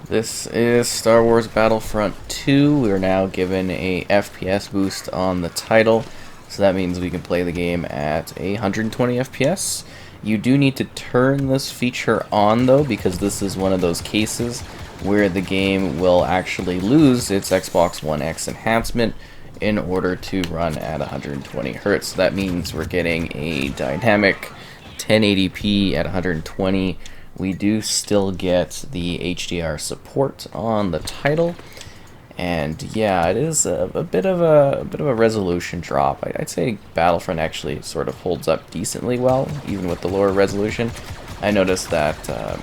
This is Star Wars Battlefront 2. We're now given a FPS boost on the title, so that means we can play the game at 120 FPS. You do need to turn this feature on though, because this is one of those cases where the game will actually lose its Xbox One X enhancement in order to run at 120 Hz. So that means we're getting a dynamic 1080p at 120. We do still get the HDR support on the title, and yeah, it is a bit of a resolution drop. I'd say Battlefront actually sort of holds up decently well, even with the lower resolution. I noticed that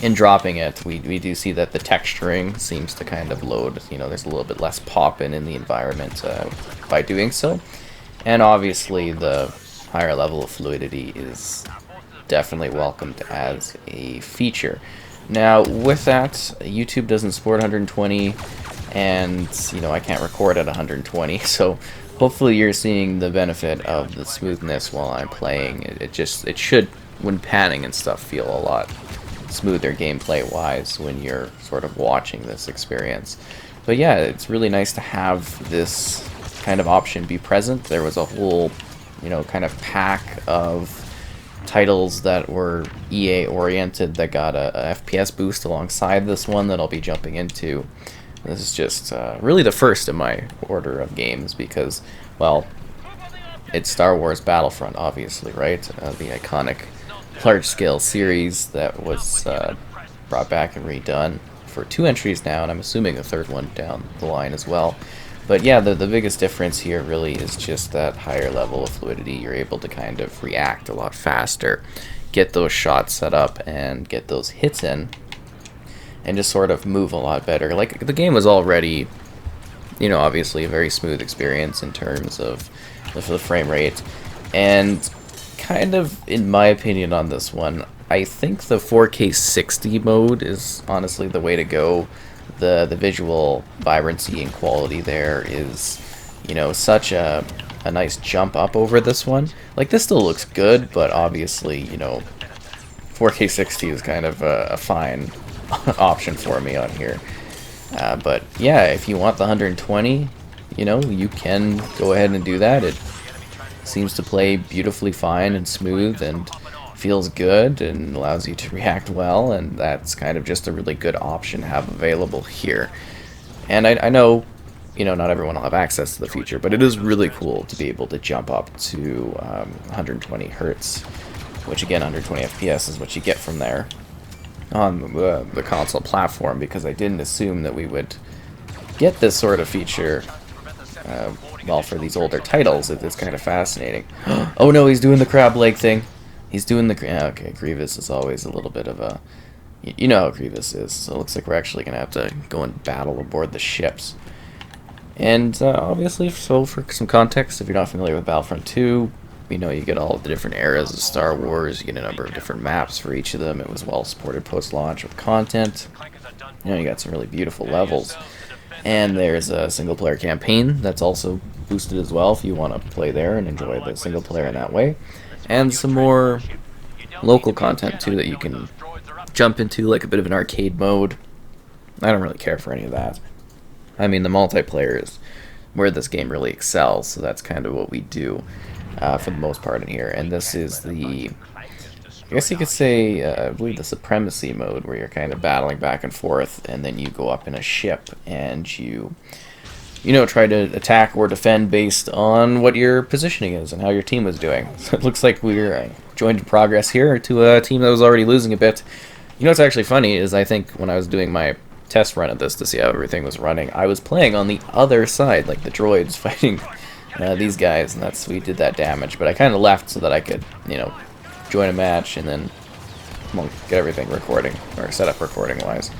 in dropping it, we do see that the texturing seems to kind of load. You know, there's a little bit less pop in the environment by doing so, and obviously the higher level of fluidity is definitely welcomed as a feature. Now, with that, YouTube doesn't support 120, and I can't record at 120, so hopefully you're seeing the benefit of the smoothness while I'm playing. It should, when panning and stuff, feel a lot smoother gameplay wise when you're sort of watching this experience. But yeah, it's really nice to have this kind of option be present. There was a whole kind of pack of titles that were EA oriented that got a FPS boost alongside this one that I'll be jumping into. This is just really the first in my order of games because, well, it's Star Wars Battlefront, obviously, right? The iconic large-scale series that was brought back and redone for 2 entries now, and I'm assuming a third one down the line as well. But yeah, the biggest difference here really is just that higher level of fluidity. You're able to kind of react a lot faster, get those shots set up, and get those hits in, and just sort of move a lot better. Like, the game was already, obviously a very smooth experience in terms of the frame rate, and kind of, in my opinion on this one, I think the 4K 60 mode is honestly the way to go. The visual vibrancy and quality there is, such a nice jump up over this one. Like, this still looks good, but obviously, 4K 60 is kind of a fine option for me on here. But yeah, if you want the 120, you can go ahead and do that. It seems to play beautifully fine and smooth and feels good and allows you to react well, and that's kind of just a really good option to have available here. And I know, not everyone will have access to the feature, but it is really cool to be able to jump up to 120 Hertz, which again, 120 FPS is what you get from there on the console platform, because I didn't assume that we would get this sort of feature well, for these older titles. It's kind of fascinating. Oh no, he's doing the crab leg thing. He's doing the... okay, Grievous is always a little bit of a... You know how Grievous is, so it looks like we're actually going to have to go and battle aboard the ships. And obviously, so for some context, if you're not familiar with Battlefront 2, you get all of the different eras of Star Wars, you get a number of different maps for each of them. It was well supported post-launch with content. You got some really beautiful levels. And there's a single-player campaign that's also boosted as well if you want to play there and enjoy the single-player in that way. And some more local content too that you can jump into, like a bit of an arcade mode. I don't really care for any of that. I mean, the multiplayer is where this game really excels, so that's kind of what we do for the most part in here. And this is the, I guess you could say, I believe the Supremacy mode, where you're kind of battling back and forth, and then you go up in a ship and you try to attack or defend based on what your positioning is and how your team was doing. So it looks like we're joined in progress here to a team that was already losing a bit. What's actually funny is I think when I was doing my test run of this to see how everything was running, I was playing on the other side, like the droids fighting these guys, and we did that damage. But I kind of left so that I could, join a match and then get everything recording, or set up recording-wise.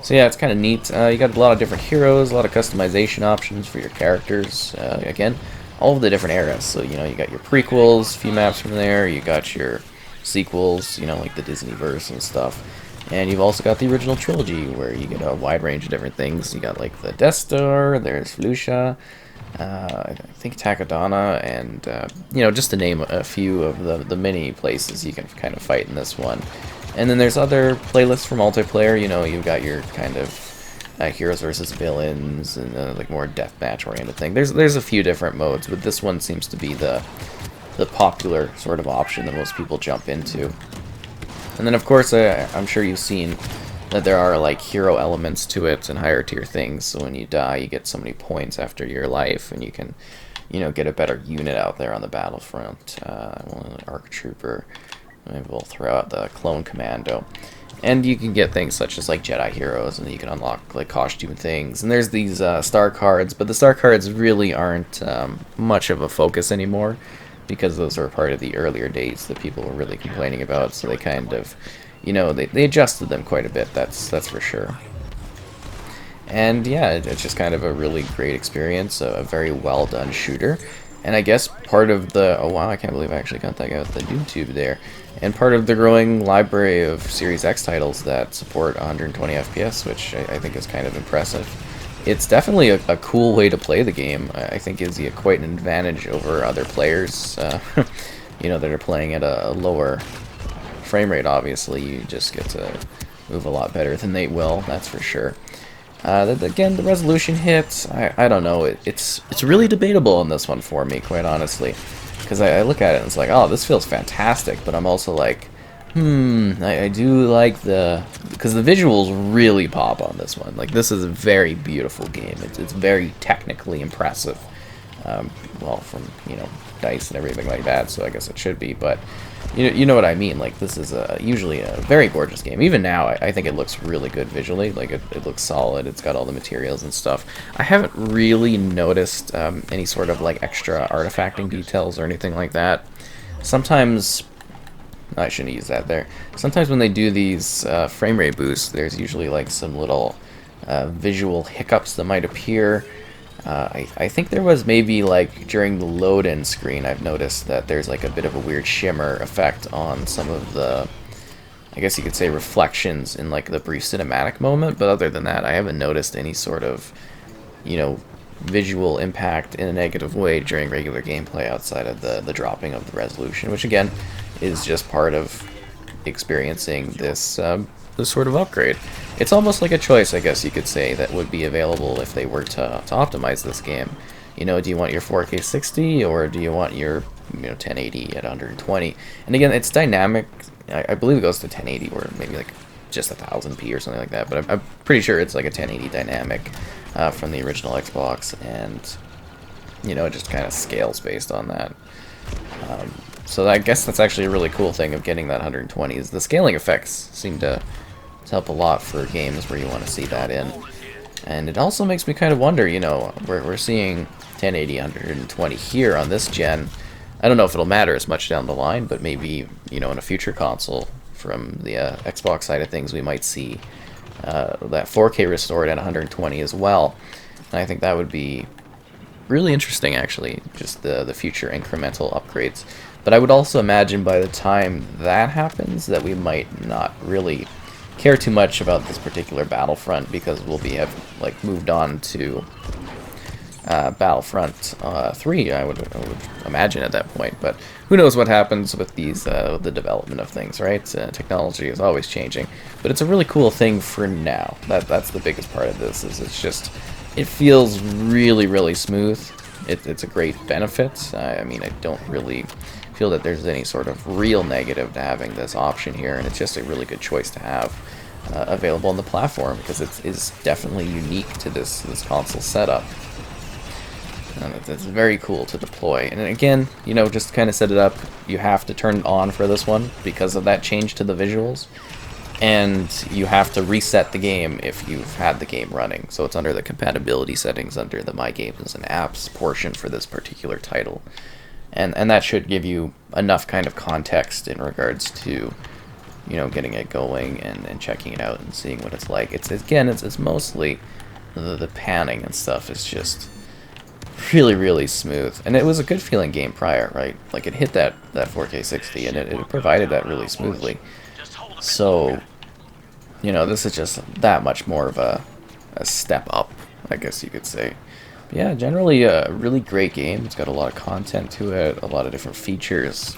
So yeah, it's kind of neat. You got a lot of different heroes, a lot of customization options for your characters. Again, all of the different eras. So, you got your prequels, a few maps from there. You got your sequels, like the Disneyverse and stuff. And you've also got the original trilogy, where you get a wide range of different things. You got, like, the Death Star, there's Felucia, I think Takodana, and, just to name a few of the many places you can kind of fight in this one. And then there's other playlists for multiplayer. You know, you've got your kind of heroes versus villains and like more deathmatch oriented thing. There's a few different modes, but this one seems to be the popular sort of option that most people jump into. And then of course I'm sure you've seen that there are like hero elements to it and higher tier things. So when you die, you get so many points after your life, and you can, you know, get a better unit out there on the battlefront. Arc Trooper. Maybe we'll throw out the Clone Commando. And you can get things such as like Jedi heroes, and you can unlock like costume things. And there's these star cards, but the star cards really aren't much of a focus anymore, because those were part of the earlier days that people were really complaining about. So they kind of, you know, they adjusted them quite a bit. That's for sure. And yeah, it's just kind of a really great experience, a very well done shooter. And I guess part of the, oh wow, I can't believe I actually got that guy with the YouTube there. And part of the growing library of Series X titles that support 120 FPS, which I think is kind of impressive. It's definitely a cool way to play the game. I think gives you quite an advantage over other players, you know, that are playing at a lower frame rate. Obviously, you just get to move a lot better than they will, that's for sure. Again, the resolution hits, I don't know, it's really debatable on this one for me, quite honestly. Because I look at it and it's like, oh, this feels fantastic, but I'm also like, I do like because the visuals really pop on this one. Like, this is a very beautiful game. It's very technically impressive. Well, from, you know, dice and everything like that, so I guess it should be, but you know what I mean. Like, this is usually a very gorgeous game. Even now, I think it looks really good visually. Like, it looks solid. It's got all the materials and stuff. I haven't really noticed any sort of like extra artifacting details or anything like that. Sometimes, I shouldn't use that there. Sometimes when they do these frame rate boosts, there's usually like some little visual hiccups that might appear. I think there was maybe like during the load-in screen, I've noticed that there's like a bit of a weird shimmer effect on some of the, I guess you could say, reflections in like the brief cinematic moment, but other than that, I haven't noticed any sort of, you know, visual impact in a negative way during regular gameplay outside of the dropping of the resolution, which again is just part of experiencing this this sort of upgrade. It's almost like a choice, I guess you could say, that would be available if they were to optimize this game. You know, do you want your 4K 60, or do you want your, you know, 1080 at 120? And again, it's dynamic. I believe it goes to 1080, or maybe like just 1000p or something like that, but I'm pretty sure it's like a 1080 dynamic from the original Xbox, and you know, it just kind of scales based on that. So I guess that's actually a really cool thing of getting that 120, is the scaling effects seem to help a lot for games where you want to see that in. And it also makes me kind of wonder, you know, we're seeing 1080, 120 here on this gen. I don't know if it'll matter as much down the line, but maybe, you know, in a future console from the Xbox side of things, we might see that 4K restored at 120 as well. And I think that would be really interesting, actually, just the future incremental upgrades. But I would also imagine by the time that happens that we might not really care too much about this particular Battlefront, because we'll have like moved on to Battlefront 3, I would imagine at that point. But who knows what happens with these the development of things, right? Technology is always changing, but it's a really cool thing for now. That's the biggest part of this. Is it feels really smooth. It's a great benefit. I mean, I don't really feel that there's any sort of real negative to having this option here, and it's just a really good choice to have available on the platform, because it is definitely unique to this console setup. And it's very cool to deploy. And again, you know, just to kind of set it up, you have to turn it on for this one because of that change to the visuals, and you have to reset the game if you've had the game running. So it's under the compatibility settings under the My Games and Apps portion for this particular title. And that should give you enough kind of context in regards to, you know, getting it going and checking it out and seeing what it's like. It's mostly the panning and stuff is just really smooth. And it was a good feeling game prior, right? Like, it hit that 4K 60, and it provided that really smoothly. So, you know, this is just that much more of a step up, I guess you could say. Yeah, generally a really great game. It's got a lot of content to it, a lot of different features.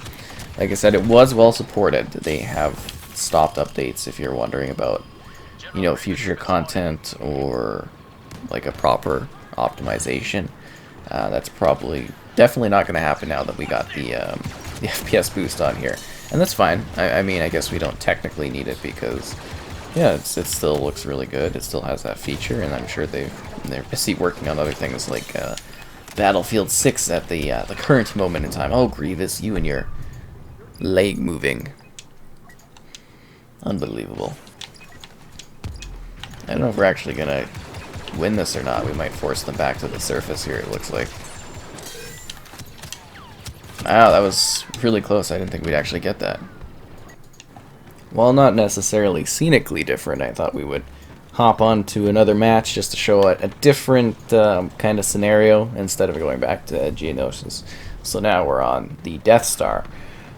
Like I said, it was well supported. They have stopped updates if you're wondering about, you know, future content or like a proper optimization. That's definitely not going to happen now that we got the FPS boost on here. And that's fine. I mean, I guess we don't technically need it because, yeah, it still looks really good. It still has that feature, and I'm sure they're busy working on other things like Battlefield 6 at the current moment in time. Oh, Grievous, you and your leg moving. Unbelievable. I don't know if we're actually going to win this or not. We might force them back to the surface here, it looks like. Wow, that was really close. I didn't think we'd actually get that. While not necessarily scenically different, I thought we would hop on to another match just to show a different kind of scenario instead of going back to Geonosis. So now we're on the Death Star,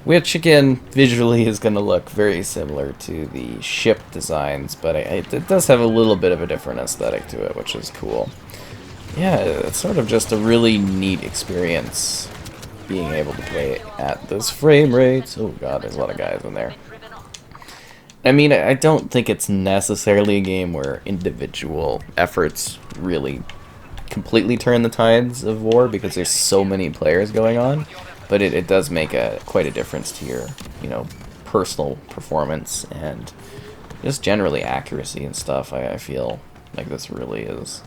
which again visually is going to look very similar to the ship designs, but it does have a little bit of a different aesthetic to it, which is cool. Yeah, it's sort of just a really neat experience being able to play at this frame rate. Oh god, there's a lot of guys in there. I mean, I don't think it's necessarily a game where individual efforts really completely turn the tides of war because there's so many players going on, but it does make quite a difference to your, you know, personal performance and just generally accuracy and stuff. I feel like this really is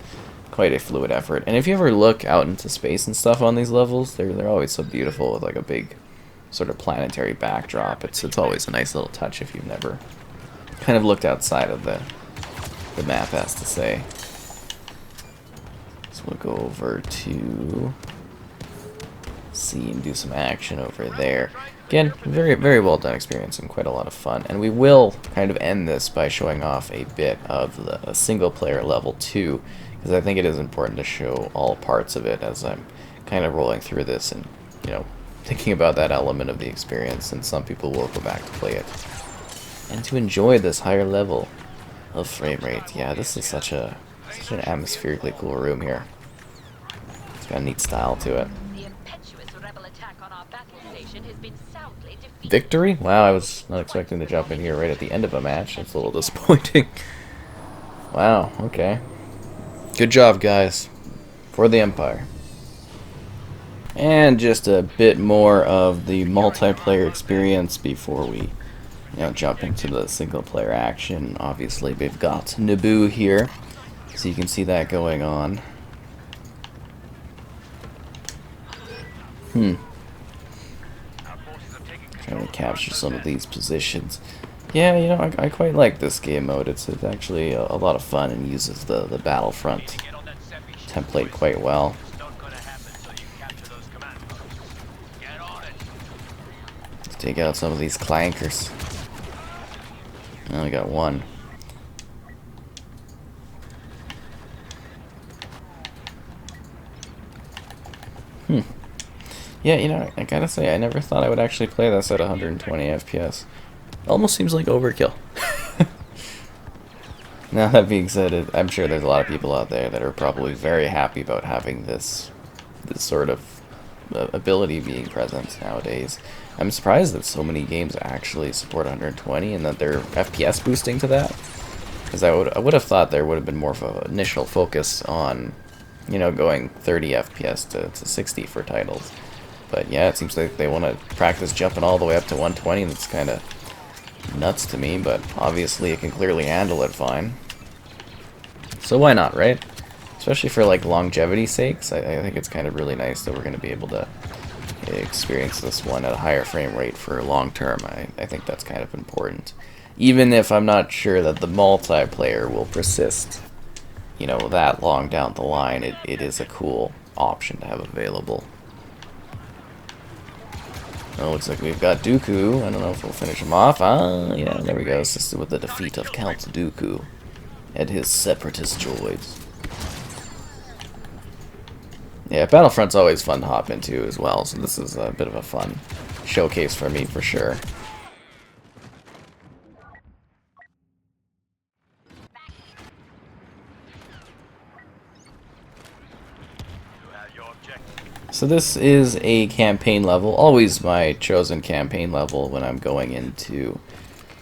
quite a fluid effort. And if you ever look out into space and stuff on these levels, they're always so beautiful with like a big sort of planetary backdrop. It's always a nice little touch if you've never kind of looked outside of the map, has to say. So we'll go over to see and do some action over there. Again, very, very well done experience and quite a lot of fun. And we will kind of end this by showing off a bit of the single player level 2, because I think it is important to show all parts of it as I'm kind of rolling through this and, you know, thinking about that element of the experience, and some people will go back to play it. And to enjoy this higher level of frame rate. Yeah, this is such an atmospherically cool room here. It's got a neat style to it. Victory? Wow, I was not expecting to jump in here right at the end of a match. That's a little disappointing. Wow, okay. Good job, guys. For the Empire. And just a bit more of the multiplayer experience before we jump into the single player action. Obviously, we've got Naboo here, so you can see that going on. Trying to capture some of these positions. Yeah, you know, I quite like this game mode. It's actually a lot of fun and uses the Battlefront template quite well. Let's take out some of these clankers. I only got one. Yeah, you know, I gotta say, I never thought I would actually play this at 120 FPS. Almost seems like overkill. Now, that being said, I'm sure there's a lot of people out there that are probably very happy about having this sort of ability being present nowadays. I'm surprised that so many games actually support 120 and that they're FPS boosting to that. Because I would have thought there would have been more of an initial focus on, you know, going 30 FPS to 60 for titles. But yeah, it seems like they want to practice jumping all the way up to 120. That's kind of nuts to me, but obviously it can clearly handle it fine. So why not, right? Especially for like longevity's sakes, I think it's kind of really nice that we're going to be able to experience this one at a higher frame rate for long term. I think that's kind of important. Even if I'm not sure that the multiplayer will persist, you know, that long down the line, it is a cool option to have available. Oh, looks like we've got Dooku. I don't know if we'll finish him off. Ah, yeah, there we go. Assisted with the defeat of Count Dooku and his separatist droids. Yeah, Battlefront's always fun to hop into as well, so this is a bit of a fun showcase for me for sure. So this is a campaign level, always my chosen campaign level when I'm going into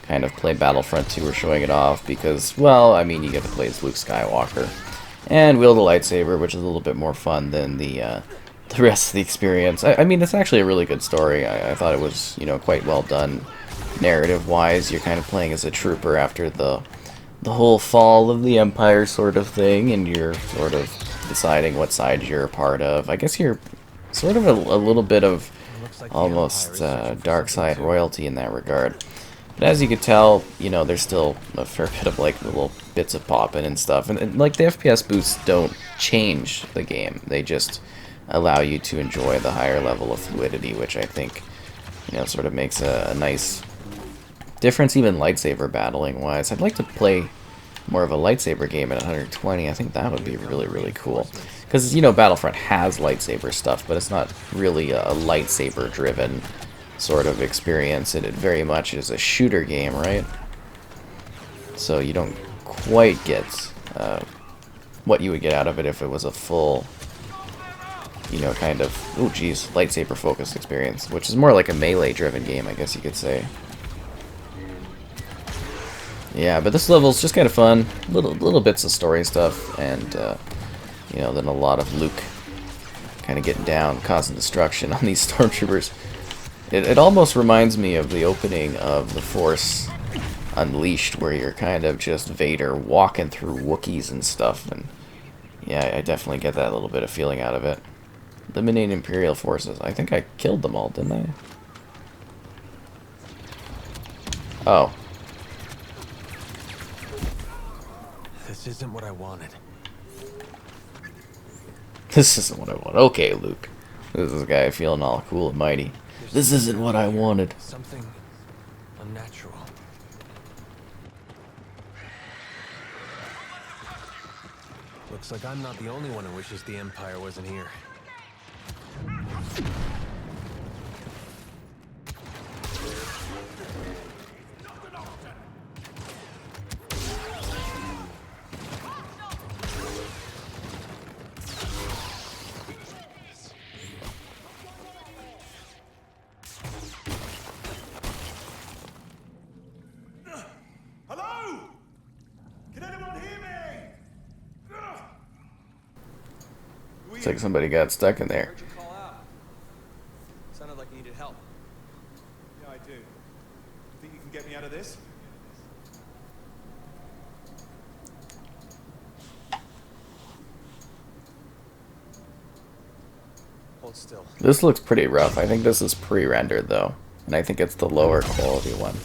kind of play Battlefront 2 or showing it off because, well, I mean, you get to play as Luke Skywalker and wield a lightsaber, which is a little bit more fun than the rest of the experience. I mean, it's actually a really good story. I thought it was, you know, quite well done narrative-wise. You're kind of playing as a trooper after the whole fall of the Empire sort of thing, and you're sort of deciding what side you're a part of. I guess you're sort of a little bit of almost dark side royalty in that regard. But as you can tell, you know, there's still a fair bit of like little bits of popping and stuff. And like the FPS boosts don't change the game. They just allow you to enjoy the higher level of fluidity, which I think, you know, sort of makes a nice difference even lightsaber battling wise. I'd like to play more of a lightsaber game at 120. I think that would be really, really cool. Because, you know, Battlefront has lightsaber stuff, but it's not really a lightsaber driven sort of experience, and it very much is a shooter game, right? So you don't quite get what you would get out of it if it was a full, you know, kind of, oh geez, lightsaber focused experience, which is more like a melee driven game, I guess you could say. Yeah, but this level's just kind of fun, little bits of story stuff, and you know, then a lot of Luke kind of getting down, causing destruction on these stormtroopers. It almost reminds me of the opening of The Force Unleashed, where you're kind of just Vader walking through Wookiees and stuff, and yeah, I definitely get that little bit of feeling out of it. Eliminate Imperial forces. I think I killed them all, didn't I? Oh. This isn't what I wanted. This isn't what I want. Okay, Luke. This is a guy feeling all cool and mighty. This isn't what I wanted. Something unnatural. Looks like I'm not the only one who wishes the Empire wasn't here. Looks like somebody got stuck in there. Heard you call out. Sounded like you needed help. Yeah, I do. Think you can get me out of this? Hold still. This looks pretty rough. I think this is pre-rendered though, and I think it's the lower quality one.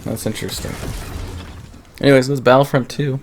That's interesting. Anyways, this is Battlefront 2.